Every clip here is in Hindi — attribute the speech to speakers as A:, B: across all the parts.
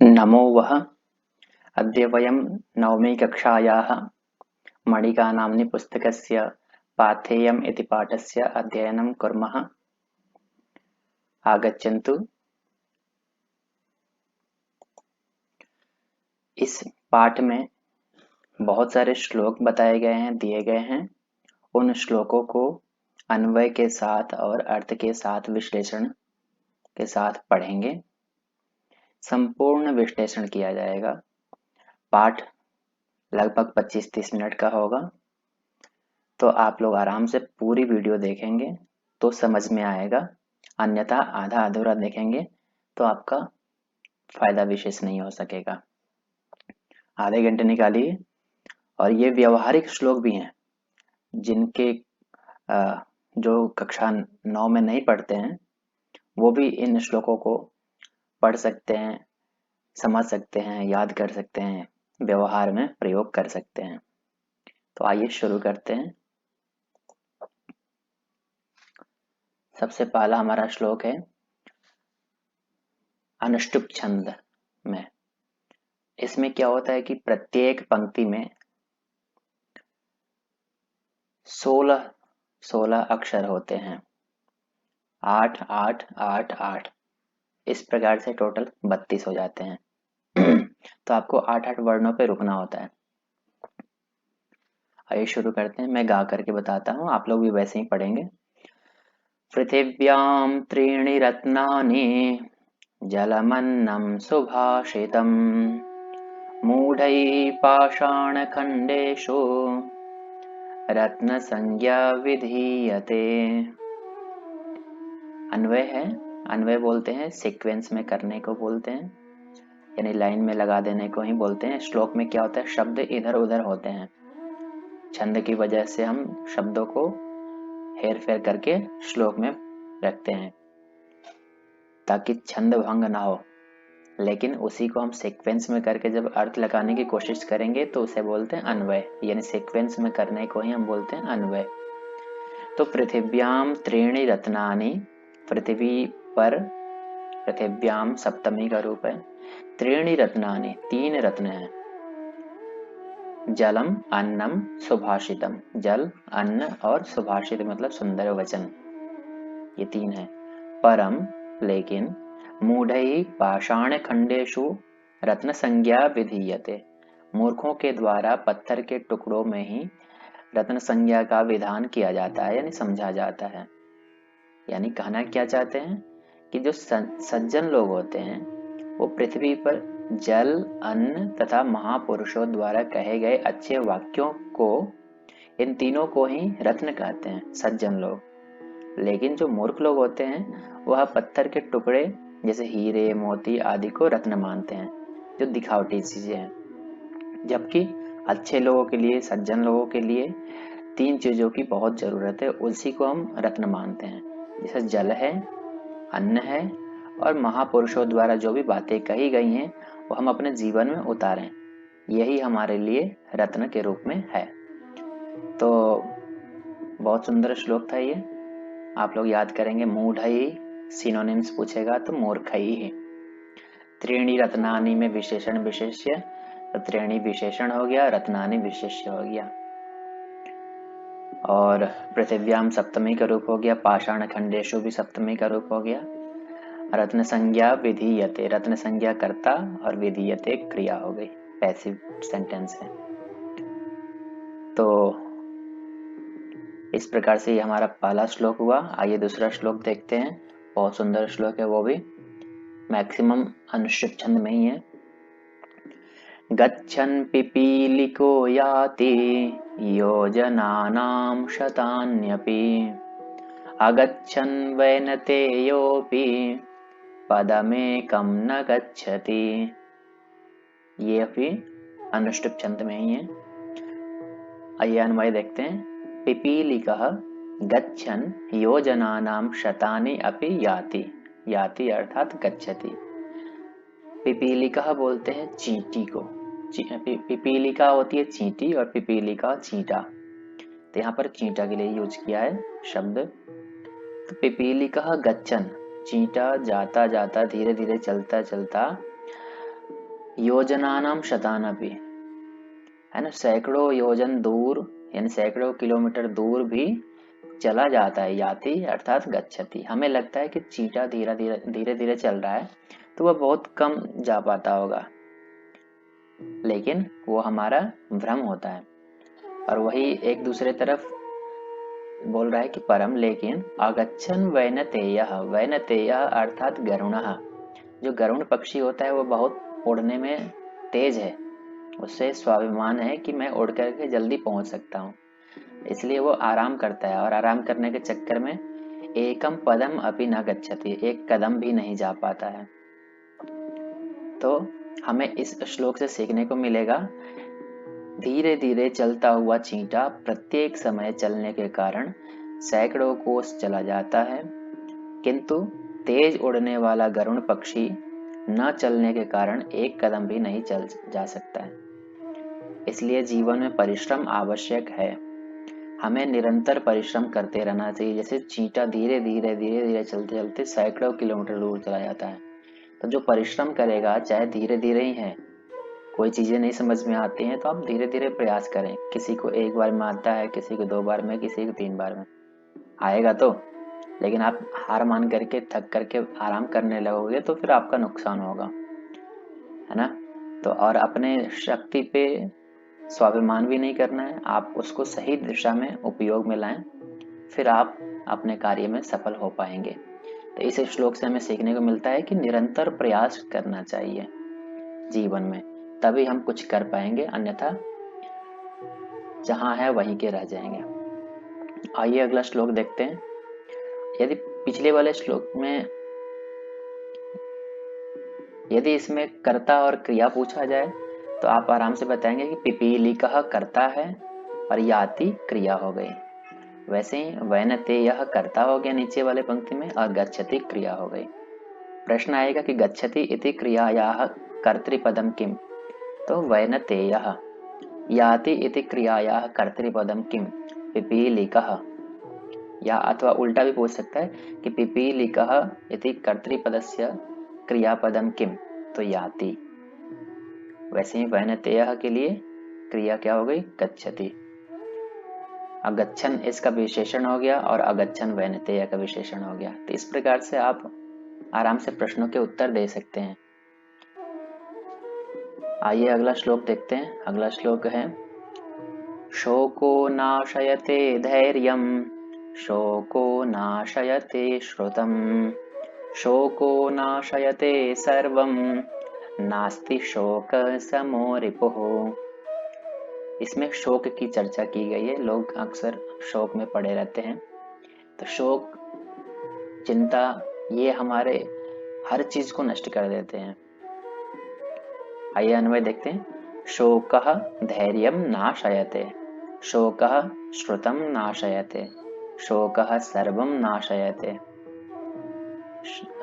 A: नमो वः। अद्य वयं नवमीकक्षायाः मणिका नाम्नि पुस्तकस्य पाथेयम् इति पाठस्य अध्ययनं कुर्मः। आगच्छन्तु। इस पाठ में बहुत सारे श्लोक बताए गए हैं, दिए गए हैं। उन श्लोकों को अन्वय के साथ और अर्थ के साथ विश्लेषण के साथ पढ़ेंगे। संपूर्ण विश्लेषण किया जाएगा। पाठ लगभग 25-30 मिनट का होगा, तो आप लोग आराम से पूरी वीडियो देखेंगे तो समझ में आएगा, अन्यथा आधा अधूरा देखेंगे तो आपका फायदा विशेष नहीं हो सकेगा। आधे घंटे निकालिए। और ये व्यवहारिक श्लोक भी हैं, जिनके जो कक्षा 9 में नहीं पढ़ते हैं वो भी इन श्लोकों को पढ़ सकते हैं, समझ सकते हैं, याद कर सकते हैं, व्यवहार में प्रयोग कर सकते हैं। तो आइए शुरू करते हैं। सबसे पहला हमारा श्लोक है अनुष्टुप छंद में। इसमें क्या होता है कि प्रत्येक पंक्ति में 16 अक्षर होते हैं। 8 8 8 8 इस प्रकार से टोटल 32 हो जाते हैं। तो आपको 8-8 वर्णों पे रुकना होता है। आइए शुरू करते हैं। मैं गा करके बताता हूँ, आप लोग भी वैसे ही पढ़ेंगे। पृथिव्यां त्रीणि रत्नानि जलमन्नं सुभाषितम् मूढैः पाषाणखण्डेषु रत्नसंज्ञा विधीयते। अन्वय है। अन्वय बोलते हैं सीक्वेंस में करने को बोलते हैं, यानी लाइन में लगा देने को ही बोलते हैं। श्लोक में क्या होता है, शब्द इधर उधर होते हैं। छंद की वजह से हम शब्दों को हेर फेर करके श्लोक में रखते हैं ताकि छंद भंग ना हो, लेकिन उसी को हम सीक्वेंस में करके जब अर्थ लगाने की कोशिश करेंगे तो उसे बोलते हैं अन्वय, यानी सीक्वेंस में करने को ही हम बोलते हैं अन्वय। तो पृथिव्याम त्रीणि रत्नानि, पृथ्वी पर, पृथिव्याम सप्तमी का रूप है। त्रीणि रत्नानि, 3 रत्न हैं। जलम अन्नम सुभाषितम, जल, अन्न और सुभाषित मतलब सुंदर वचन, ये 3 है। परम, लेकिन, मूढ़ैः पाषाण खंडेषु रत्न संज्ञा विधीयते, मूर्खों के द्वारा पत्थर के टुकड़ों में ही रत्न संज्ञा का विधान किया जाता है, यानी समझा जाता है। यानी कहना क्या चाहते हैं कि जो सज्जन लोग होते हैं वो पृथ्वी पर जल, अन्न तथा महापुरुषों द्वारा कहे गए अच्छे वाक्यों को, इन तीनों को ही रत्न कहते हैं, सज्जन लोग। लेकिन जो मूर्ख लोग होते हैं वह पत्थर के टुकड़े जैसे हीरे, मोती आदि को रत्न मानते हैं, जो दिखावटी चीजें हैं। जबकि अच्छे लोगों के लिए, सज्जन लोगों के लिए 3 चीजों की बहुत जरूरत है, उसी को हम रत्न मानते हैं। जैसे जल है, अन्न है और महापुरुषों द्वारा जो भी बातें कही गई हैं वो हम अपने जीवन में उतारें, यही हमारे लिए रत्न के रूप में है। तो बहुत सुंदर श्लोक था ये, आप लोग याद करेंगे। मूढ़ई सिनोनिम्स पूछेगा तो मूर्खई। त्रीणि रत्नानि में विशेषण विशेष्य, तो त्रीणि विशेषण हो गया, रत्नानि विशेष्य हो गया। और पृथिव्याम सप्तमी का रूप हो गया, पाषाण खंडेशु भी सप्तमी का रूप हो गया। रत्न संज्ञा विधीयते, रत्न संज्ञा कर्ता और विधीयते क्रिया हो गई, पैसिव सेंटेंस है। तो इस प्रकार से ये हमारा पहला श्लोक हुआ। आइए दूसरा श्लोक देखते हैं। बहुत सुंदर श्लोक है वो भी, मैक्सिमम अनुष्टुप छंद में ही है। गच्छन् पिपीलिको याति योजनानां शतान्यपि अगच्छन् वैनतेयोऽपि पदमेकं न गच्छति। ये भी अनुष्टुप छंद में ही है। आइए अन्वय देखते हैं। पिपीलिकः गच्छन् योजनानां शतानि अपि याति, याति अर्थात गच्छति। पिपीलिका बोलते हैं चींटी को, पिपीलिका होती है चींटी और पिपीलिका चींटा, तो यहाँ पर चींटा के लिए यूज किया है शब्द। तो पिपीलिका गच्छन, चींटा जाता जाता, धीरे धीरे चलता चलता योजनानाम शतानपि, है ना, सैकड़ों योजन दूर यानी सैकड़ों किलोमीटर दूर भी चला जाता है। याति अर्थात गच्छति। हमें लगता है कि चींटा धीरे धीरे धीरे धीरे चल रहा है तो वह बहुत कम जा पाता होगा, लेकिन वो हमारा भ्रम होता है। और वही एक दूसरे तरफ बोल रहा है कि परम लेकिन अगच्छन वैनतेयः, वैनतेयः अर्थात गरुणः। जो गरुण पक्षी होता है वो बहुत उड़ने में तेज है, उससे स्वाभिमान है कि मैं उड़ करके जल्दी पहुंच सकता हूँ, इसलिए वो आराम करता है और आराम करने के चक्कर में एकम पदम अपि न गच्छति, एक कदम भी नहीं जा पाता है। तो हमें इस श्लोक से सीखने को मिलेगा, धीरे धीरे चलता हुआ चींटा प्रत्येक समय चलने के कारण सैकड़ों कोस चला जाता है, किंतु तेज उड़ने वाला गरुड़ पक्षी न चलने के कारण एक कदम भी नहीं चल जा सकता है। इसलिए जीवन में परिश्रम आवश्यक है, हमें निरंतर परिश्रम करते रहना चाहिए। जैसे चींटा धीरे धीरे चलते चलते सैकड़ों किलोमीटर दूर चला जाता है, तो जो परिश्रम करेगा, चाहे धीरे धीरे ही है, कोई चीजें नहीं समझ में आती हैं तो आप धीरे धीरे प्रयास करें। किसी को एक बार में आता है, किसी को 2 बार में, किसी को 3 बार में आएगा तो, लेकिन आप हार मान करके थक करके आराम करने लगोगे तो फिर आपका नुकसान होगा, है ना। तो और अपने शक्ति पे स्वाभिमान भी नहीं करना है, आप उसको सही दिशा में उपयोग में लाएं, फिर आप अपने कार्य में सफल हो पाएंगे। तो इस श्लोक से हमें सीखने को मिलता है कि निरंतर प्रयास करना चाहिए जीवन में, तभी हम कुछ कर पाएंगे, अन्यथा जहां है वहीं के रह जाएंगे। आइए अगला श्लोक देखते हैं। यदि पिछले वाले श्लोक में यदि इसमें कर्ता और क्रिया पूछा जाए तो आप आराम से बताएंगे कि पिपीलिकः कर्ता है और याति क्रिया हो गई। वैसे ही वैनतेयः कर्ता हो गया नीचे वाले पंक्ति में और गच्छति क्रिया हो गई। प्रश्न आएगा कि गच्छति इति क्रियायाः कर्तृपदम किम, तो वैनतेयः, याति इति क्रियायाः कर्तृपदम किम, पिपीलिकः। या अथवा उल्टा भी पूछ सकता है कि पिपीलिकः इति कर्तृपदस्य क्रियापदम किम, तो याति। वैसे ही वैनतेयः के लिए क्रिया क्या हो गई, गच्छति। अगच्छन इसका विशेषण हो गया और अगच्छन वैनतेय का विशेषण हो गया। तो इस प्रकार से आप आराम से प्रश्नों के उत्तर दे सकते हैं। आइए अगला श्लोक देखते हैं। अगला श्लोक है, शोको नाशयते धैर्यम, शोको नाशयते श्रुतम, शोको नाशयते सर्वम, नास्ति शोक समो रिपुः। इसमें शोक की चर्चा की गई है। लोग अक्सर शोक में पड़े रहते हैं। तो शोक, चिंता, ये हमारे हर चीज को नष्ट कर देते हैं। आइए अन्वय देखते हैं। शोकः धैर्यं नाशयते, शोकः श्रुतं नाशयते, शोकः सर्वं नाशयते,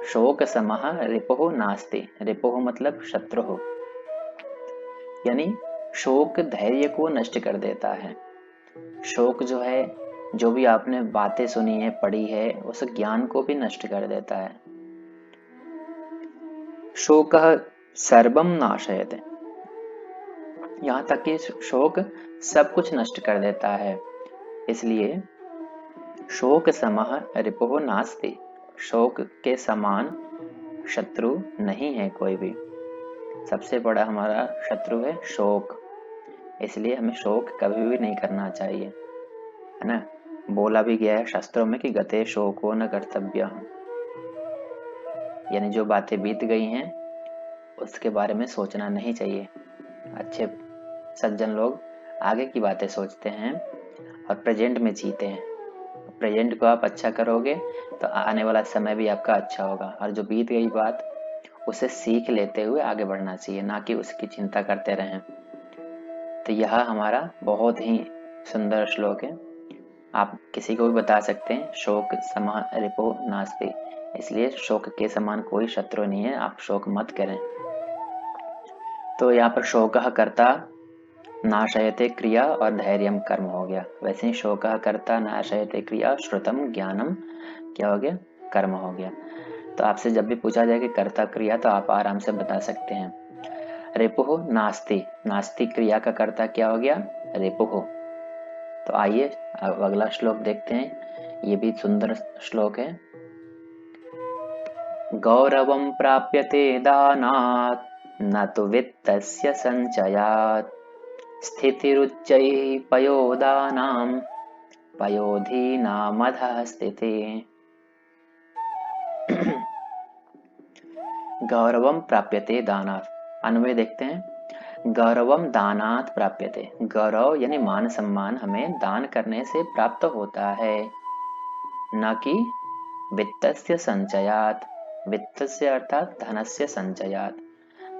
A: शोक समः रिपुः नास्ति। रिपुः मतलब शत्रु, यानी शोक धैर्य को नष्ट कर देता है। शोक जो है, जो भी आपने बातें सुनी है, पढ़ी है, उस ज्ञान को भी नष्ट कर देता है। शोकः सर्वं नाशयते, यहाँ तक कि शोक सब कुछ नष्ट कर देता है। इसलिए शोक समः रिपुः नास्ति, शोक के समान शत्रु नहीं है कोई भी। सबसे बड़ा हमारा शत्रु है शोक, इसलिए हमें शोक कभी भी नहीं करना चाहिए, है ना। बोला भी गया है शास्त्रों में कि गते शोको न कर्तव्यः, यानी जो बातें बीत गई हैं उसके बारे में सोचना नहीं चाहिए। अच्छे सज्जन लोग आगे की बातें सोचते हैं और प्रेजेंट में जीते हैं। प्रेजेंट को आप अच्छा करोगे तो आने वाला समय भी आपका अच्छा होगा, और जो बीत गई बात उसे सीख लेते हुए आगे बढ़ना चाहिए, ना कि उसकी चिंता करते रहें। तो यह हमारा बहुत ही सुंदर श्लोक है। आप किसी को भी बता सकते हैं शोक समः रिपुः नास्ति, इसलिए शोक के समान कोई शत्रु नहीं है, आप शोक मत करें। तो यहाँ पर शोकः कर्ता, नाशयते क्रिया और धैर्यम कर्म हो गया। वैसे ही शोकः कर्ता, नाशयते क्रिया, श्रुतम ज्ञानम क्या हो गया, कर्म हो गया। तो आपसे जब भी पूछा जाए कि कर्ता क्रिया, तो आप आराम से बता सकते हैं। रिपुः नास्ति, नास्ति क्रिया का कर्ता क्या हो गया? रिपुः। तो आइए अब अगला श्लोक देखते हैं, ये भी सुंदर श्लोक है। गौरवं प्राप्यते दानात् न तु वित्तस्य संचयात्, स्थितिरुच्चैः पयोदानां पयोधीनामधः स्थितिः। गौरवम प्राप्यते दानात्, अन्वय देखते हैं। गौरवम दानात् प्राप्यते, गौरव यानी मान सम्मान हमें दान करने से प्राप्त होता है, न कि वित्तस्य संचयात्, वित्तस्य अर्थात धनस्य संचयात्,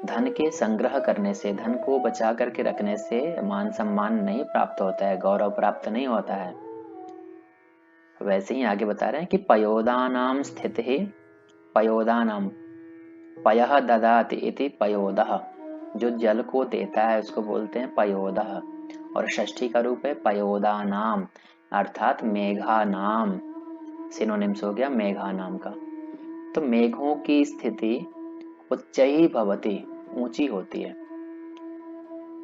A: धन के संग्रह करने से, धन को बचा करके रखने से मान सम्मान नहीं प्राप्त होता है, गौरव प्राप्त नहीं होता है। वैसे ही आगे बता रहे हैं कि पयोदानाम स्थितिः, पयोदानाम, पयः ददाति इति पयोदः, जो जल को देता है उसको बोलते हैं पयोदः, और षष्ठी का रूप है पयोदानाम अर्थात मेघानाम, सिनोनिम्स हो गया मेघानाम का। तो मेघों की स्थिति उच्चैः भवति, ऊंची होती है।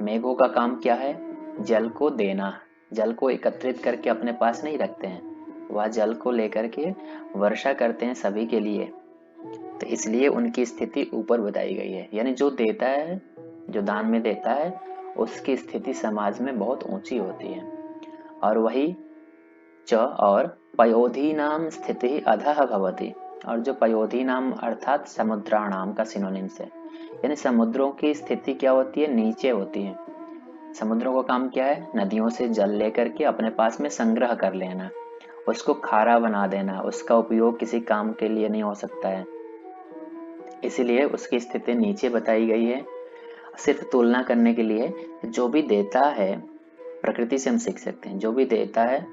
A: मेघों का काम क्या है? जल को देना, जल को एकत्रित करके अपने पास नहीं रखते हैं, वह जल को लेकर के वर्षा करते हैं सभी के लिए, तो इसलिए उनकी स्थिति ऊपर बताई गई है। यानी जो देता है, जो दान में देता है, उसकी स्थिति समाज में बहुत ऊंची होती है। और वही च और पयोधी नाम स्थिति अधः भवति, और जो पयोधी नाम अर्थात समुद्राणाम का सिनोनिम्स है, यानी समुद्रों की स्थिति क्या होती है? नीचे होती है। समुद्रों का काम क्या है? नदियों से जल लेकर के अपने पास में संग्रह कर लेना, उसको खारा बना देना, उसका उपयोग किसी काम के लिए नहीं हो सकता है, इसलिए उसकी स्थिति नीचे बताई गई है। सिर्फ तुलना करने के लिए, जो भी देता है, प्रकृति से हम सीख सकते हैं, जो भी देता है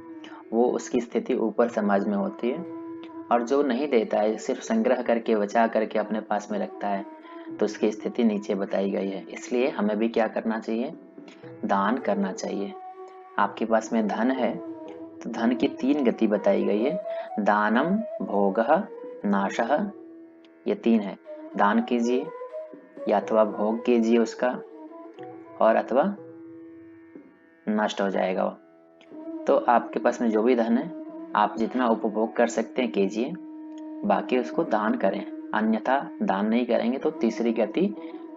A: वो उसकी स्थिति ऊपर समाज में होती है, और जो नहीं देता है, सिर्फ संग्रह करके बचा करके अपने पास में रखता है, तो उसकी स्थिति नीचे बताई गई है। इसलिए हमें भी क्या करना चाहिए? दान करना चाहिए। आपके पास में धन है तो धन की 3 गति बताई गई है, दानम, भोगः, नाशः, ये 3 है। दान कीजिए या अथवा भोग कीजिए उसका, और अथवा नष्ट हो जाएगा वो। तो आपके पास में जो भी धन है, आप जितना उपभोग कर सकते हैं कीजिए, बाकी उसको दान करें, अन्यथा दान नहीं करेंगे तो तीसरी गति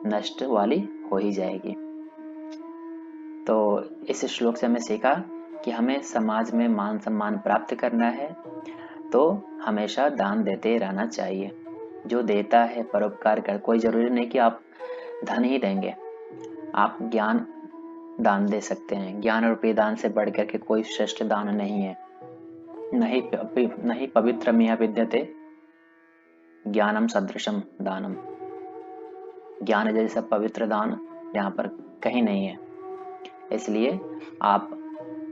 A: नष्ट वाली हो ही जाएगी। तो इस श्लोक से हमें सीखा कि हमें समाज में मान सम्मान प्राप्त करना है तो हमेशा दान देते रहना चाहिए। जो देता है, परोपकार कर, कोई जरूरी नहीं कि आप धन ही देंगे, आप ज्ञान दान दे सकते हैं। ज्ञान रूपी दान से बढ़ करके कोई श्रेष्ठ दान नहीं है। नहीं पवित्रमिह विद्यते ज्ञानम सदृशम दानम, ज्ञान जैसा पवित्र दान यहाँ पर कहीं नहीं है। इसलिए आप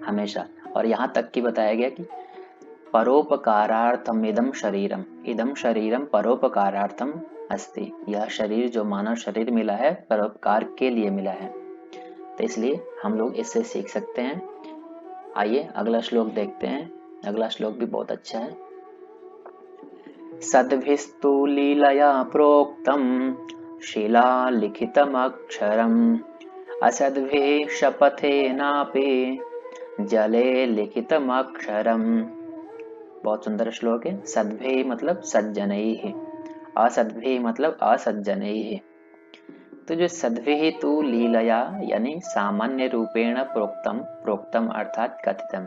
A: हमेशा, और यहाँ तक की बताया गया कि परोपकारार्थम इदम शरीरम परोपकारार्थम अस्ति, यह शरीर जो मानव शरीर मिला है परोपकार के लिए मिला है, तो इसलिए हम लोग इससे सीख सकते हैं। आइए अगला श्लोक देखते हैं। अगला श्लोक भी बहुत अच्छा है। सद्भिस्तु लीलया प्रोक्तम शिलालिखितमक्षरम् असद्भिः शपथेनापि जले लिखितमक्षरम्। बहुत सुंदर श्लोक है। सद्भिः मतलब सज्जनैः, असद्भिः मतलब असज्जनैः। तो जो सद्भिः तु लीलया यानी सामान्य रूपेण प्रोक्तम, प्रोक्तम अर्थात कथितम,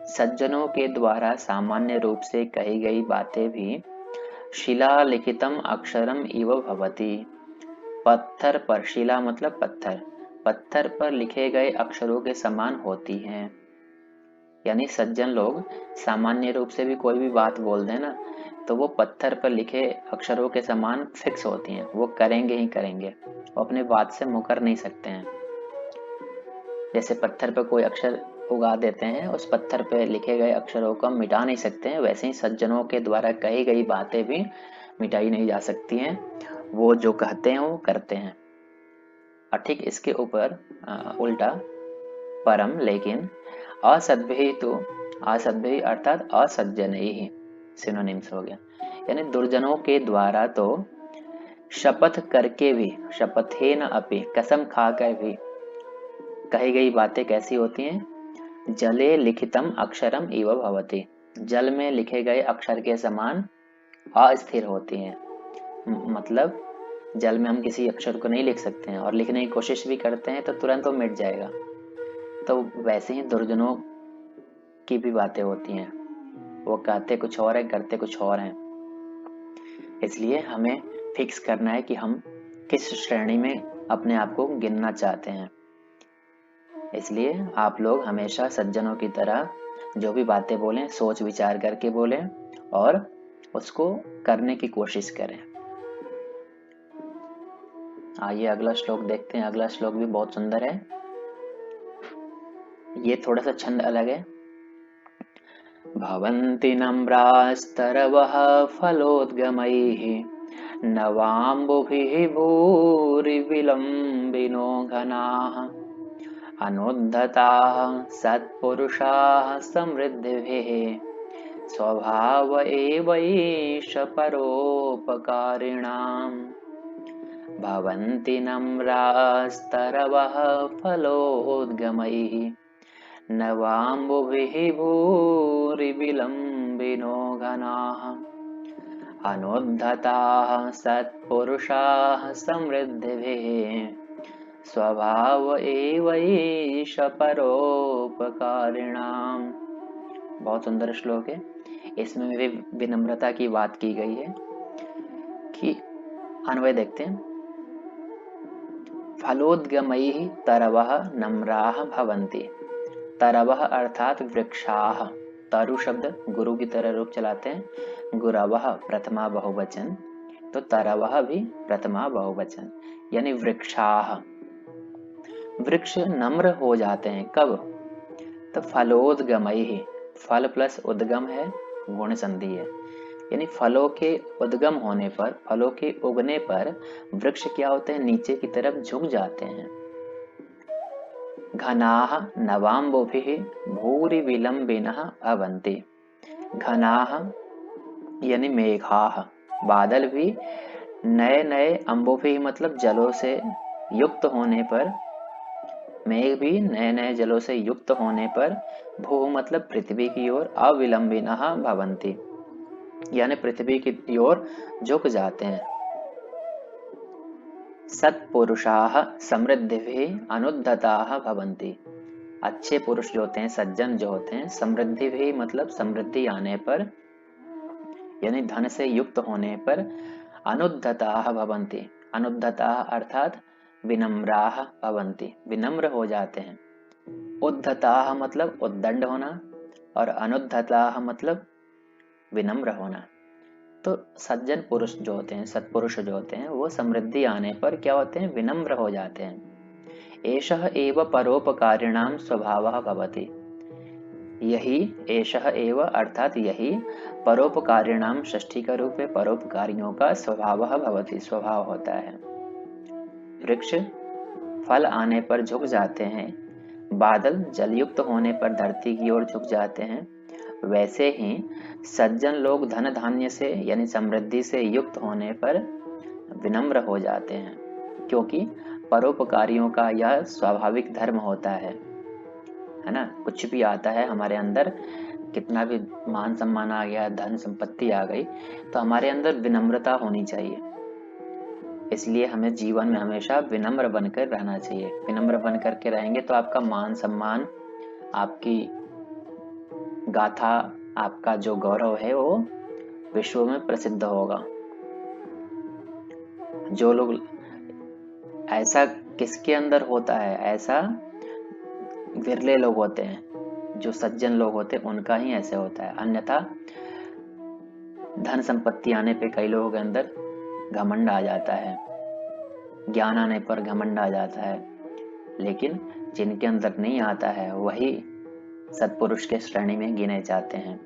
A: सज्जनों के द्वारा सामान्य रूप से कही गई बातें भी शिला लिखितम अक्षरम इव भवति, पत्थर पर, शिला मतलब पत्थर, पत्थर पर लिखे गए अक्षरों के समान होती हैं। यानी सज्जन लोग सामान्य रूप से भी कोई भी बात बोल दें ना, तो वो पत्थर पर लिखे अक्षरों के समान फिक्स होती हैं, वो करेंगे ही करेंगे, वो अपने बात से मुकर नहीं सकते हैं। जैसे पत्थर पर कोई अक्षर उगा देते हैं, उस पत्थर पर लिखे गए अक्षरों को हम मिटा नहीं सकते हैं, वैसे ही सज्जनों के द्वारा कही गई बातें भी मिटाई नहीं जा सकती हैं, वो जो कहते हैं वो करते हैं। और ठीक इसके ऊपर उल्टा परम लेकिन असद्भिः तो, असद्भिः अर्थात असज्जनैः सिनोनिम्स हो गया, यानी दुर्जनों के द्वारा तो शपथ करके भी, शपथेन अपि, कसम खाकर भी कही गई बातें कैसी होती हैं? जले लिखितम अक्षरम इव भवति, जल में लिखे गए अक्षर के समान अस्थिर होती हैं। मतलब जल में हम किसी अक्षर को नहीं लिख सकते हैं और लिखने की कोशिश भी करते हैं तो तुरंत वो मिट जाएगा। तो वैसे ही दुर्जनों की भी बातें होती हैं, वो कहते कुछ और है, करते कुछ और हैं। इसलिए हमें फिक्स करना है कि हम किस श्रेणी में अपने आप को गिनना चाहते हैं। इसलिए आप लोग हमेशा सज्जनों की तरह जो भी बातें बोलें सोच विचार करके बोलें और उसको करने की कोशिश करें। आइए अगला श्लोक देखते हैं। अगला श्लोक भी बहुत सुंदर है। ये थोड़ा सा छंद अलग है। भवन्ति नम्रास्तरवः फलोद्गमैः नवाम्बुभिः भूरिविलम्बिनो घनाः अनुद्धताः सत्पुरुषाः समृद्धिभिः स्वभाव एवैष परोपकारिणाम् भवन्ति नम्रास्तरवः फलोद्गमैः नवाम्बुभिः भूरिविलम्बिनो घनाः अनुद्धताः सत्पुरुषाः समृद्धिभिः स्वभाव एवैष परोपकारिणाम्। बहुत सुंदर श्लोक है। इसमें भी विनम्रता की बात की गई है कि अन्वय देखते हैं। फलोद्गमैः तरवः नम्राः भवन्ति। तरवः अर्थात वृक्षाः। तरु शब्द गुरु की तरह रूप चलाते हैं। गुरवः प्रथमा बहुवचन, तो तरवः भी प्रथमा बहुवचन, यानी वृक्षाः। वृक्ष नम्र हो जाते हैं कब? तो फलोद्गमैः, फल प्लस उद्गम है, गुण संधि है, यानी फलों के उद्गम होने पर, फलों के उगने पर वृक्ष क्या होते हैं? नीचे की तरफ झुक जाते हैं। घनाः नवाम्बुभिः भूरिविलम्बिनः भवन्ति। घनाः यानी मेघाः, बादल भी नए नए अम्बुभिः मतलब जलों से युक्त होने पर, मेघ भी नए नए जलों से युक्त होने पर, भू मतलब पृथ्वी की ओर, अविलंबिनः भवन्ति यानी पृथ्वी की ओर झुक जाते हैं। सत्पुरुषाः समृद्धिभिः अनुद्धताः भवन्ति। अच्छे पुरुष जो होते हैं, सज्जन जो होते हैं, समृद्धि भी मतलब समृद्धि आने पर, यानी धन से युक्त होने पर, अनुद्धताः भवन्ति। अनुद्धताः अर्थात विनम्राः भवन्ति, विनम्र हो जाते हैं। उद्धताः मतलब उद्दंड होना और अनुद्धताः मतलब विनम्र होना। तो सज्जन पुरुष जो होते हैं, सत्पुरुष जो होते हैं, वो समृद्धि आने पर क्या होते हैं? विनम्र हो जाते हैं। एषः एव परोपकारिणां स्वभावः भवति। यही, एषः एव अर्थात यही, परोपकारिणां षष्ठी का रूप है, परोपकारियों का स्वभावः भवति, स्वभाव होता है। वृक्ष फल आने पर झुक जाते हैं, बादल जलयुक्त होने पर धरती की ओर झुक जाते हैं, वैसे ही सज्जन लोग धन धान्य से यानी समृद्धि से युक्त होने पर विनम्र हो जाते हैं, क्योंकि परोपकारियों का यह स्वाभाविक धर्म होता है ना। कुछ भी आता है हमारे अंदर, कितना भी मान सम्मान आ गया, धन संपत्ति आ गई, तो हमारे अंदर विनम्रता होनी चाहिए। इसलिए हमें जीवन में हमेशा विनम्र बनकर रहना चाहिए। विनम्र बन करके रहेंगे तो आपका मान सम्मान, आपकी गाथा, आपका जो गौरव है वो विश्व में प्रसिद्ध होगा। जो लोग, ऐसा किसके अंदर होता है? ऐसा विरले लोग होते हैं, जो सज्जन लोग होते हैं उनका ही ऐसे होता है। अन्यथा धन संपत्ति आने पे कई लोगों के अंदर घमंड आ जाता है, ज्ञान आने पर घमंड आ जाता है, लेकिन जिनके अंदर नहीं आता है वही सत्पुरुष के श्रेणी में गिने जाते हैं।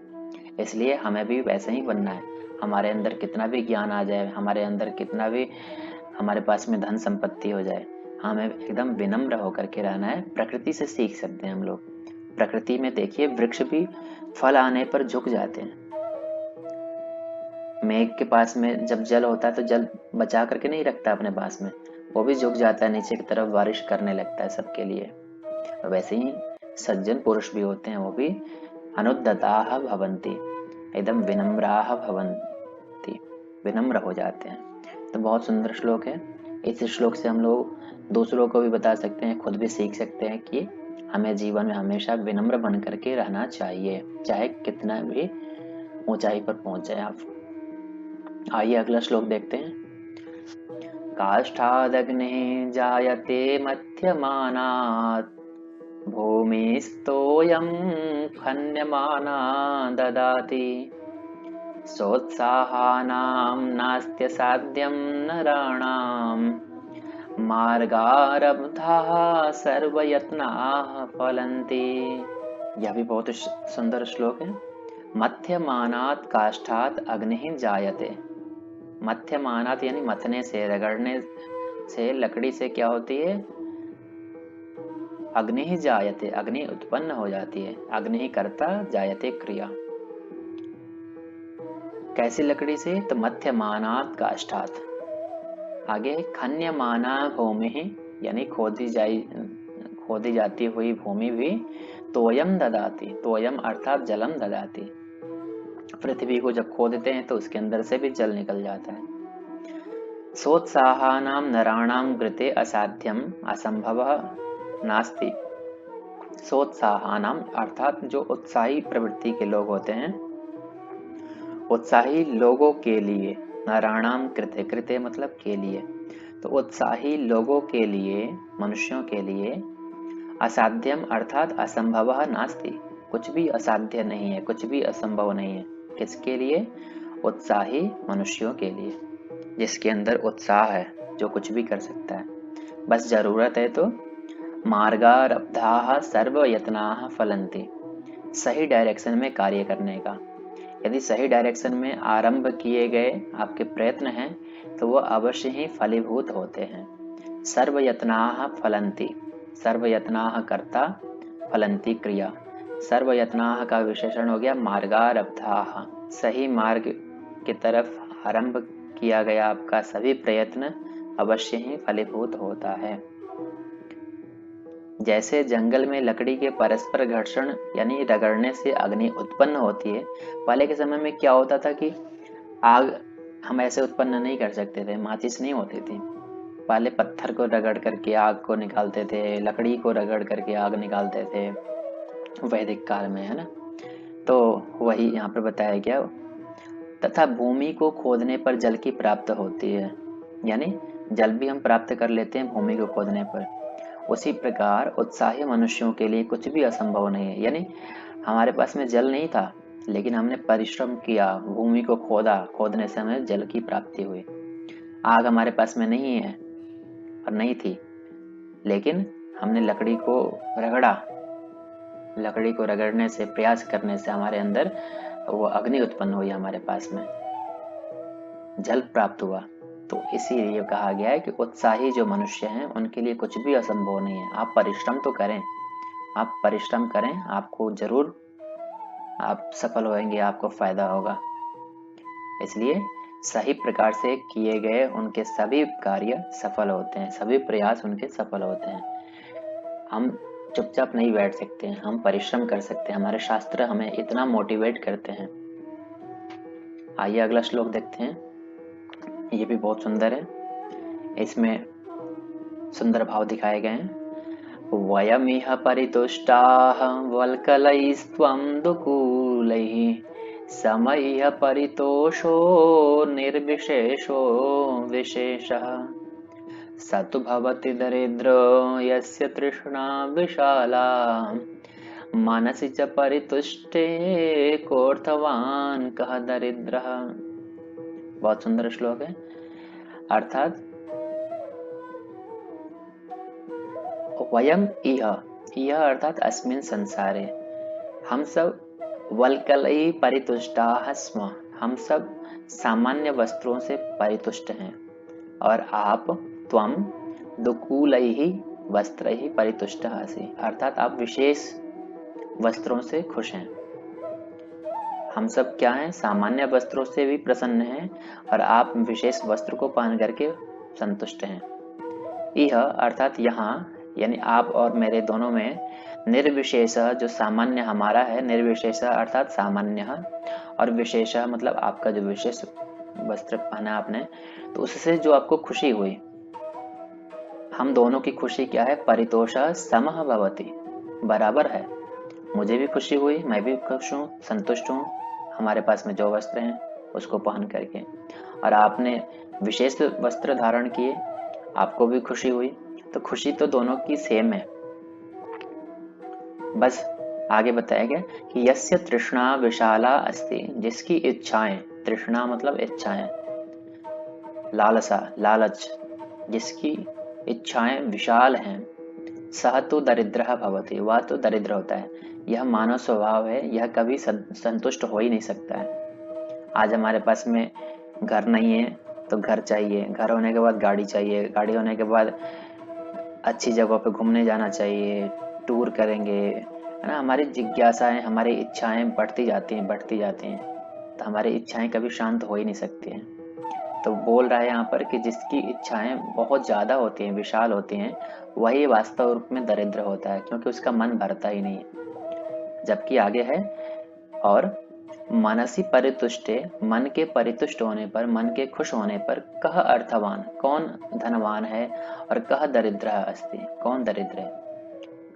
A: इसलिए हमें भी वैसे ही बनना है। हमारे अंदर कितना भी ज्ञान आ जाए, हमारे अंदर कितना भी हमारे पास में धन संपत्ति हो जाए, हमें एकदम विनम्र होकर के रहना है। प्रकृति से सीख सकते हैं हम लोग। प्रकृति में देखिए, वृक्ष भी फल आने पर झुक जाते हैं, मेघ के पास में जब जल होता है तो जल बचा करके नहीं रखता अपने पास में, वो भी झुक जाता है नीचे की तरफ, बारिश करने लगता है सबके लिए। वैसे ही सज्जन पुरुष भी होते हैं, वो भी अनुद्दताः भवन्ति, एकदम विनम्राः भवन्ति, विनम्र हो जाते हैं। तो बहुत सुंदर श्लोक है। इस श्लोक से हम लोग दूसरों को भी बता सकते हैं, खुद भी सीख सकते हैं कि हमें जीवन में हमेशा विनम्र बन करके रहना चाहिए, चाहे कितना भी ऊंचाई पर पहुंच जाए आप। आइए अगला श्लोक देखते हैं। काष्ठादग्निः जायते मध्यमानात् भूमिस्तोयं खन्यमाना ददाति सोत्साहानां नास्त्यसाध्यं नराणां मार्गारब्धाः सर्वयत्नाः फलन्ति। यह भी बहुत सुंदर श्लोक है। मध्यमानात् काष्ठात् अग्निः जायते। मध्यमानात् यानी मथने से, रगड़ने से, लकड़ी से क्या होती है? अग्नि ही जायते, अग्नि उत्पन्न हो जाती है। अग्नि ही कर्ता, जायते क्रिया। कैसी लकड़ी से? तो मध्यमानात् काष्ठात्। आगे खन्यमाना भूमि, यानी खोदी जाती हुई भूमि भी तोयम ददाती, तोयम अर्थात जलम ददाती। पृथ्वी को जब खोदते हैं तो उसके अंदर से भी जल निकल जाता है। सोत्साहानां नराणां कृते असाध्यम असंभवः नास्ति। सोत्साहानाम अर्थात जो उत्साही प्रवृत्ति के लोग होते हैं, उत्साही लोगों के लिए, नराणाम कृते, कृते मतलब के लिए, तो उत्साही लोगों के लिए, मनुष्यों के लिए असाध्यम अर्थात असंभव नास्ति, कुछ भी असाध्य नहीं है, कुछ भी असंभव नहीं है। किसके लिए? उत्साही मनुष्यों के लिए, जिसके अंदर उत्साह है, जो कुछ भी कर सकता है, बस जरूरत है तो। मार्गारब्धाः सर्वयत्नाः फलन्ति, सही डायरेक्शन में कार्य करने का। यदि सही डायरेक्शन में आरंभ किए गए आपके प्रयत्न हैं तो वो अवश्य ही फलीभूत होते हैं। सर्वयत्नाः फलन्ति, सर्वयत्नाः कर्ता, फलन्ति क्रिया। सर्वयत्नाः का विशेषण हो गया मार्गारब्धाः, सही मार्ग की तरफ आरंभ किया गया आपका सभी प्रयत्न अवश्य ही फलीभूत होता है। जैसे जंगल में लकड़ी के परस्पर घर्षण यानी रगड़ने से अग्नि उत्पन्न होती है, पहले के समय में क्या होता था कि आग हम ऐसे उत्पन्न नहीं कर सकते थे, माचिस नहीं होती थी। पहले पत्थर को रगड़ करके आग को निकालते थे, लकड़ी को रगड़ करके आग निकालते थे वैदिक काल में, है ना। तो वही यहाँ पर बताया गया। तथा भूमि को खोदने पर जल की प्राप्त होती है, यानी जल भी हम प्राप्त कर लेते हैं भूमि को खोदने पर। उसी प्रकार उत्साही मनुष्यों के लिए कुछ भी असंभव नहीं है, यानी हमारे पास में जल नहीं था लेकिन हमने परिश्रम किया, भूमि को खोदा, खोदने से हमें जल की प्राप्ति हुई। आग हमारे पास में नहीं है और नहीं थी, लेकिन हमने लकड़ी को रगड़ा, लकड़ी को रगड़ने से, प्रयास करने से हमारे अंदर वो अग्नि उत्पन्न हुई, हमारे पास में जल प्राप्त हुआ। तो इसीलिए कहा गया है कि उत्साही जो मनुष्य हैं उनके लिए कुछ भी असंभव नहीं है। आप परिश्रम तो करें, आप परिश्रम करें, आपको जरूर आप सफल होंगे, आपको फायदा होगा। इसलिए सही प्रकार से किए गए उनके सभी कार्य सफल होते हैं, सभी प्रयास उनके सफल होते हैं। हम चुपचाप नहीं बैठ सकते हैं, हम परिश्रम कर सकते हैं, हमारे शास्त्र हमें इतना मोटिवेट करते हैं। आइए अगला श्लोक देखते हैं। ये भी बहुत सुंदर है, इसमें सुंदर भाव दिखाए गए हैं। वयमिह परितुष्टाः वल्कलैस्त्वं दुकूलैः समयः परितोषो निर्विशेषो विशेषः स तु भवति दरिद्रो यस्य तृष्णा विशाला मनसि च परितुष्टे कोऽर्थवान् कः दरिद्रः। बहुत सुंदर श्लोक है। अर्थात वयम इह अर्थात अस्मिन् संसारे, हम सब वल्कलैः परितुष्टाः स्म, हम सब सामान्य वस्त्रों से परितुष्ट हैं, और आप त्वम दुकूलैः वस्त्रैः परितुष्टः असि, अर्थात आप विशेष वस्त्रों से खुश हैं। हम सब क्या हैं, सामान्य वस्त्रों से भी प्रसन्न हैं और आप विशेष वस्त्र को पहन करके संतुष्ट हैं। यह अर्थात यहाँ, यानी आप और मेरे दोनों में निर्विशेष, जो सामान्य हमारा है, निर्विशेष अर्थात सामान्य, और विशेष मतलब आपका जो विशेष वस्त्र पहना आपने, तो उससे जो आपको खुशी हुई, हम दोनों की खुशी क्या है, परितोष समः भवति, बराबर है। मुझे भी खुशी हुई, मैं भी खुश हूँ, संतुष्ट हूँ हमारे पास में जो वस्त्र हैं उसको पहन करके, और आपने विशेष वस्त्र धारण किए, आपको भी खुशी हुई, तो खुशी तो दोनों की सेम है। बस आगे बताया गया कि यस्य तृष्णा विशाला अस्ति, जिसकी इच्छाएं, तृष्णा मतलब इच्छाएं, लालसा लालच, जिसकी इच्छाएं विशाल हैं, सह तो दरिद्रः भवति, वह तो दरिद्र होता है। यह मानव स्वभाव है, यह कभी संतुष्ट हो ही नहीं सकता है। आज हमारे पास में घर नहीं है तो घर चाहिए, घर होने के बाद गाड़ी चाहिए, गाड़ी होने के बाद अच्छी जगह पे घूमने जाना चाहिए, टूर करेंगे, है ना। हमारी जिज्ञासाएं, हमारी इच्छाएं बढ़ती जाती हैं, बढ़ती जाती हैं, तो हमारी इच्छाएं कभी शांत हो ही नहीं सकती हैं। तो बोल रहा है यहाँ पर कि जिसकी इच्छाएं बहुत ज्यादा होती हैं, विशाल होती हैं, वही वास्तव रूप में दरिद्र होता है, क्योंकि उसका मन भरता ही नहीं है। जबकि आगे है, और मनसी परितुष्टे, मन के परितुष्ट होने पर, मन के खुश होने पर, कह अर्थवान, कौन धनवान है, और कह दरिद्र अस्ति, कौन दरिद्र है।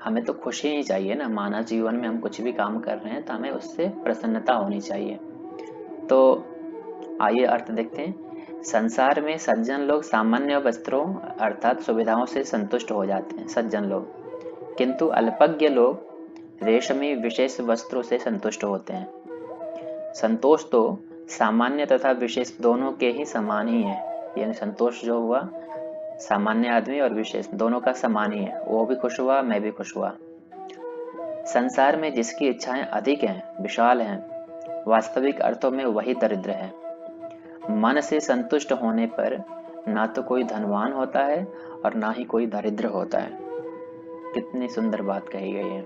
A: हमें तो खुशी ही चाहिए ना, मानव जीवन में हम कुछ भी काम कर रहे हैं तो हमें उससे प्रसन्नता होनी चाहिए। तो आइए अर्थ देखते हैं। संसार में सज्जन लोग सामान्य वस्त्रों अर्थात सुविधाओं से संतुष्ट हो जाते हैं, सज्जन लोग, किंतु अल्पज्ञ लोग रेशमी विशेष वस्त्रों से संतुष्ट होते हैं। संतोष तो सामान्य तथा विशेष दोनों के ही समान ही है, यानी संतोष जो हुआ, सामान्य आदमी और विशेष दोनों का समान ही है, वो भी खुश हुआ, मैं भी खुश हुआ। संसार में जिसकी इच्छाएं अधिक हैं, विशाल हैं, वास्तविक अर्थों में वही दरिद्र है। मन से संतुष्ट होने पर ना तो कोई धनवान होता है और ना ही कोई दरिद्र होता है। कितनी सुंदर बात कही गई है।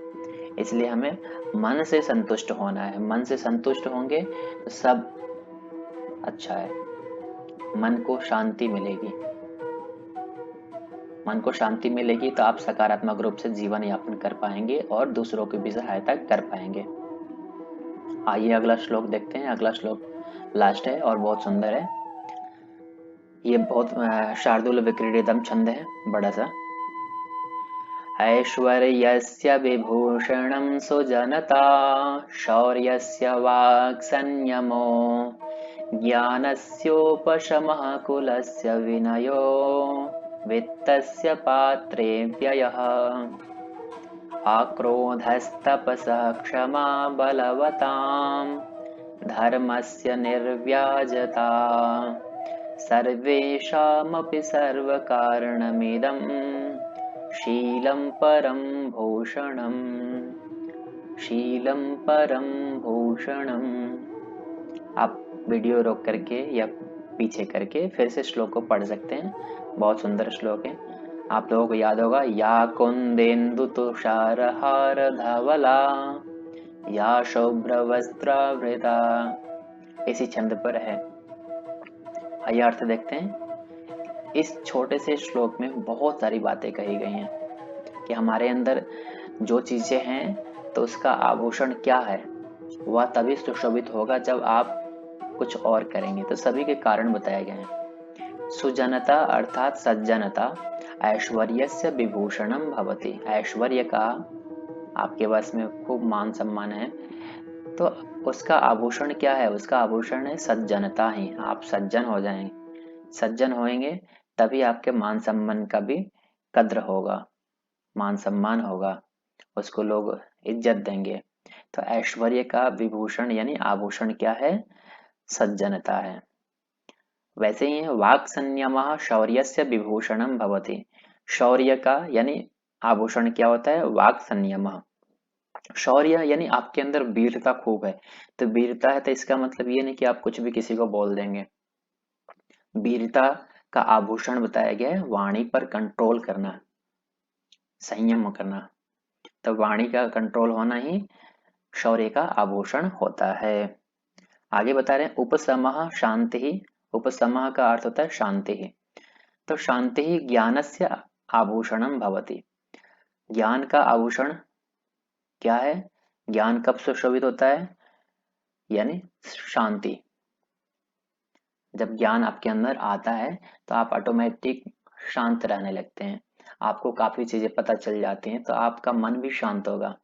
A: इसलिए हमें मन से संतुष्ट होना है, मन से संतुष्ट होंगे तो सब अच्छा है, मन को शांति मिलेगी, मन को शांति मिलेगी तो आप सकारात्मक रूप से जीवन यापन कर पाएंगे और दूसरों की भी सहायता कर पाएंगे। आइए अगला श्लोक देखते हैं। अगला श्लोक लास्ट है और बहुत सुंदर है। ये बहुत शार्दूल विक्रीडितम छंद है, बड़ा सा। ऐश्वर्यस्य विभूषणं सुजनता, शौर्यस्य वाक्संयमो, ज्ञानस्योपशमः कुलस्य विनयो, वित्तस्य पात्रे व्ययः, आक्रोधस्तपसः क्षमा बलवतां, धर्मस्य निर्व्याजता, सर्वेषामपि सर्वकारणमिदं, शीलं परं भूषणम्, शीलं परं भूषणम्। आप वीडियो रोक करके या पीछे करके फिर से श्लोक को पढ़ सकते हैं, बहुत सुंदर श्लोक है। आप लोगों को याद होगा, या कुंदेन्दु तुषारहार धवला, या शुभ्रवस्त्रावृता, इसी छंद पर है। आइए अर्थ देखते हैं। इस छोटे से श्लोक में बहुत सारी बातें कही गई हैं कि हमारे अंदर जो चीजें हैं तो उसका आभूषण क्या है, वह तभी सुशोभित होगा जब आप कुछ और करेंगे। तो सभी के कारण बताए गए हैं। सुजनता अर्थात सज्जनता, ऐश्वर्यस्य विभूषणम भवति, ऐश्वर्य का आपके पास में खूब मान सम्मान है तो उसका आभूषण क्या है, उसका आभूषण है सज्जनता ही। आप सज्जन हो जाएंगे, सज्जन होंगे तभी आपके मान सम्मान का भी कद्र होगा, मान सम्मान होगा, उसको लोग इज्जत देंगे। तो ऐश्वर्य का विभूषण यानी आभूषण क्या है, सज्जनता है। वैसे ही है वाक् संयमः शौर्यस्य विभूषणम भवति, शौर्य का यानी आभूषण क्या होता है, वाक् संयमः। शौर्य यानी आपके अंदर वीरता खूब है, तो वीरता है तो इसका मतलब ये नहीं कि आप कुछ भी किसी को बोल देंगे। वीरता का आभूषण बताया गया है वाणी पर कंट्रोल करना, संयम करना। तो वाणी का कंट्रोल होना ही शौर्य का आभूषण होता है। आगे बता रहे हैं उपशमः शांति ही। उपशमः का अर्थ होता है शांति ही। तो शांति ही ज्ञानस्य आभूषणम भवति। ज्ञान का आभूषण क्या है? ज्ञान कब सुशोभित होता है? यानी शांति। जब ज्ञान आपके अंदर आता है तो आप ऑटोमेटिक शांत रहने लगते हैं, आपको काफी चीजें पता चल जाती हैं, तो आपका मन भी शांत होगा।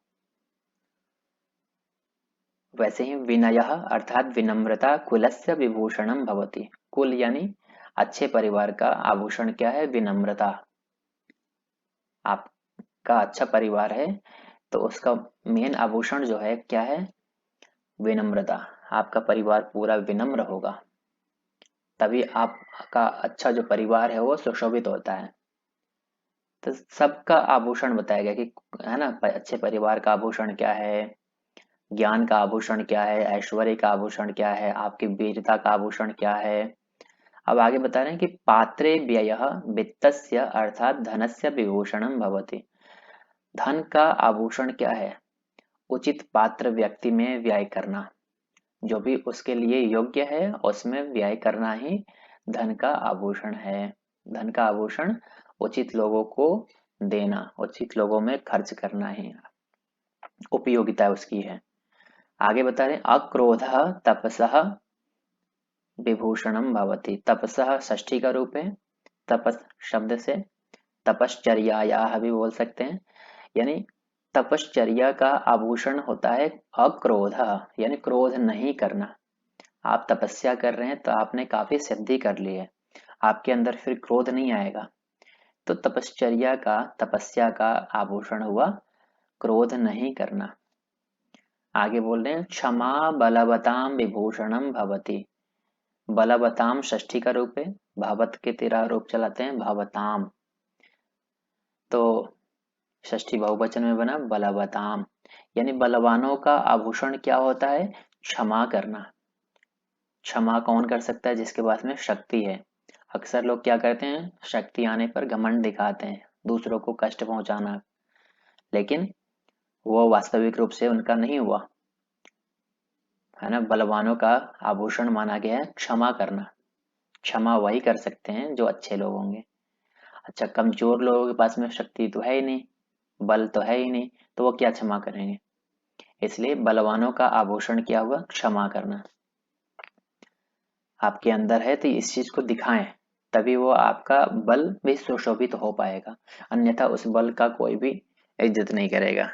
A: वैसे ही विनयः अर्थात विनम्रता कुलस्य विभूषणम भवति। कुल यानी अच्छे परिवार का आभूषण क्या है? विनम्रता। आपका अच्छा परिवार है तो उसका मेन आभूषण जो है क्या है? विनम्रता। आपका परिवार पूरा विनम्र होगा, तभी आपका अच्छा जो परिवार है वो सुशोभित होता है। तो सबका आभूषण बताया गया कि है ना, अच्छे परिवार का आभूषण क्या है, ज्ञान का आभूषण क्या है, ऐश्वर्य का आभूषण क्या है, आपकी वीरता का आभूषण क्या है। अब आगे बता रहे हैं कि पात्रे व्ययः वित्तस्य अर्थात धनस्य विभूषणम भवति। धन का आभूषण क्या है? उचित पात्र व्यक्ति में व्यय करना, जो भी उसके लिए योग्य है उसमें व्यय करना ही धन का आभूषण है। धन का आभूषण उचित लोगों को देना, उचित लोगों में खर्च करना ही उपयोगिता उसकी है। आगे बता रहे अक्रोधः तपसः विभूषणम भवति। तपसः षष्ठी का रूप है, तपस शब्द से तपश्चर्यायाः भी बोल सकते हैं। यानी तपश्चर्या का आभूषण होता है अक्रोध, यानी क्रोध नहीं करना। आप तपस्या कर रहे हैं तो आपने काफी सिद्धि कर ली है, आपके अंदर फिर क्रोध नहीं आएगा। तो तपस्या का आभूषण हुआ क्रोध नहीं करना। आगे बोल रहे हैं क्षमा बलवताम विभूषणम भवति। बलवताम षष्ठी का रूप है, भवत के तेरा रूप चलाते हैं भवताम, तो षष्ठी बहुवचन में बना बलवताम। यानी बलवानों का आभूषण क्या होता है? क्षमा करना। क्षमा कौन कर सकता है? जिसके पास में शक्ति है। अक्सर लोग क्या करते हैं, शक्ति आने पर घमंड दिखाते हैं, दूसरों को कष्ट पहुंचाना, लेकिन वो वास्तविक रूप से उनका नहीं हुआ है ना। बलवानों का आभूषण माना गया है क्षमा करना। क्षमा वही कर सकते हैं जो अच्छे लोग होंगे। अच्छा, कमजोर लोगों के पास में शक्ति तो है ही नहीं, बल तो है ही नहीं, तो वो क्या क्षमा करेंगे। इसलिए बलवानों का आभूषण क्या हुआ? क्षमा करना। आपके अंदर है तो इस चीज को दिखाएं, तभी वो आपका बल भी सुशोभित हो पाएगा, अन्यथा उस बल का कोई भी इज्जत नहीं करेगा।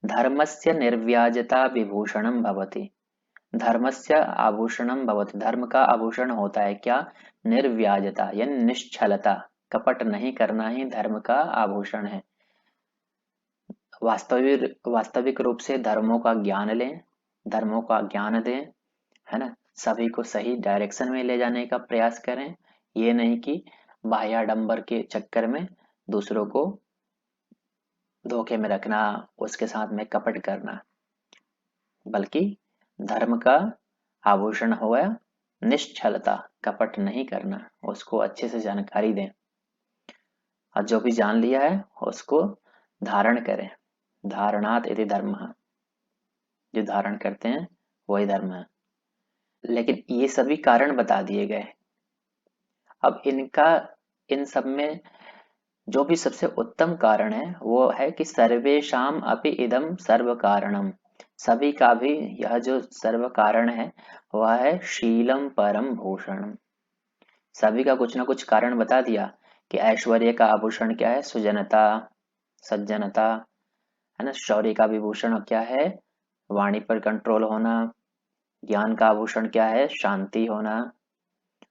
A: धर्मस्य निर्व्याजता विभूषणम भवति। धर्मस्य आभूषणम भवति। धर्म का आभूषण होता है क्या? निर्व्याजता यानी निश्छलता। कपट नहीं करना ही धर्म का आभूषण है। वास्तविक रूप से धर्मों का ज्ञान लें, धर्मों का ज्ञान दें, है ना। सभी को सही डायरेक्शन में ले जाने का प्रयास करें। ये नहीं कि बाह्याडंबर के चक्कर में दूसरों को धोखे में रखना, उसके साथ में कपट करना, बल्कि धर्म का आभूषण हुआ निश्चलता, कपट नहीं करना, उसको अच्छे से जानकारी दें और जो भी जान लिया है उसको धारण करें। धारणात इति धर्मः, जो धारण करते हैं वही धर्म है। लेकिन ये सभी कारण बता दिए गए। अब इन सब में जो भी सबसे उत्तम कारण है वो है कि सर्वेषाम अपि इदम सर्व कारणम। सभी का भी यह जो सर्व कारण है वह है शीलम परम भूषणम। सभी का कुछ ना कुछ कारण बता दिया कि ऐश्वर्य का आभूषण क्या है? सुजनता, सज्जनता, है ना। शौर्य का विभूषण क्या है? वाणी पर कंट्रोल होना। ज्ञान का आभूषण क्या है? शांति होना।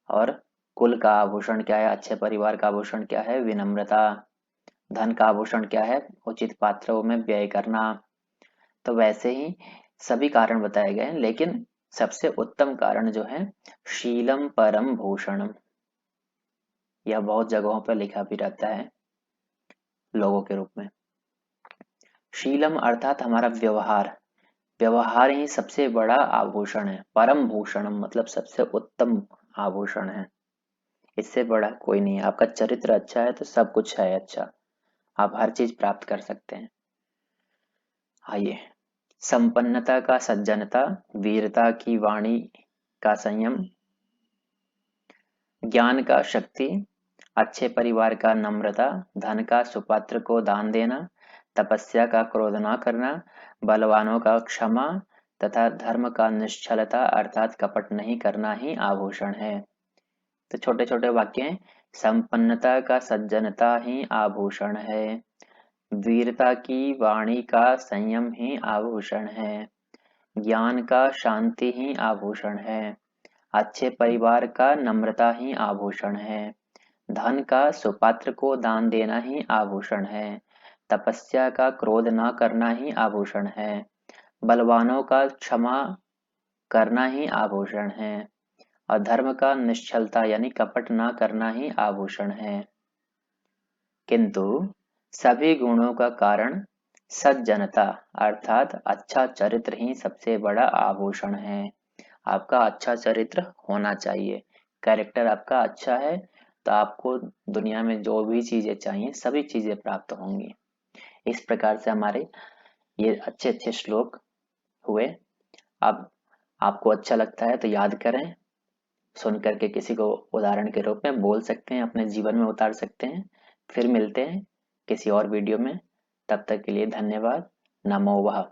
A: और कुल का आभूषण क्या है? अच्छे परिवार का आभूषण क्या है? विनम्रता। धन का आभूषण क्या है? उचित पात्रों में व्यय करना। तो वैसे ही सभी कारण बताए गए हैं, लेकिन सबसे उत्तम कारण जो है शीलम परम भूषणम, यह बहुत जगहों पर लिखा भी रहता है लोगों के रूप में। शीलम अर्थात हमारा व्यवहार, व्यवहार ही सबसे बड़ा आभूषण है। परम भूषणम मतलब सबसे उत्तम आभूषण है, इससे बड़ा कोई नहीं है। आपका चरित्र अच्छा है तो सब कुछ है अच्छा, आप हर चीज प्राप्त कर सकते हैं। आइए संपन्नता का सज्जनता, वीरता की वाणी का संयम, ज्ञान का शक्ति, अच्छे परिवार का नम्रता, धन का सुपात्र को दान देना, तपस्या का क्रोध न करना, बलवानों का क्षमा तथा धर्म का निश्चलता अर्थात कपट नहीं करना ही आभूषण है। तो छोटे छोटे वाक्य हैं। संपन्नता का सज्जनता ही आभूषण है, वीरता की वाणी का संयम ही आभूषण है, ज्ञान का शांति ही आभूषण है, अच्छे परिवार का नम्रता ही आभूषण है, धन का सुपात्र को दान देना ही आभूषण है, तपस्या का क्रोध न करना ही आभूषण है, बलवानों का क्षमा करना ही आभूषण है और धर्म का निश्चलता यानी कपट न करना ही आभूषण है। किंतु सभी गुणों का कारण सज्जनता अर्थात अच्छा चरित्र ही सबसे बड़ा आभूषण है। आपका अच्छा चरित्र होना चाहिए, कैरेक्टर आपका अच्छा है तो आपको दुनिया में जो भी चीजें चाहिए सभी चीजें प्राप्त होंगी। इस प्रकार से हमारे ये अच्छे अच्छे श्लोक हुए। अब आपको अच्छा लगता है तो याद करें, सुन करके किसी को उदाहरण के रूप में बोल सकते हैं, अपने जीवन में उतार सकते हैं। फिर मिलते हैं किसी और वीडियो में, तब तक के लिए धन्यवाद। नमो वः।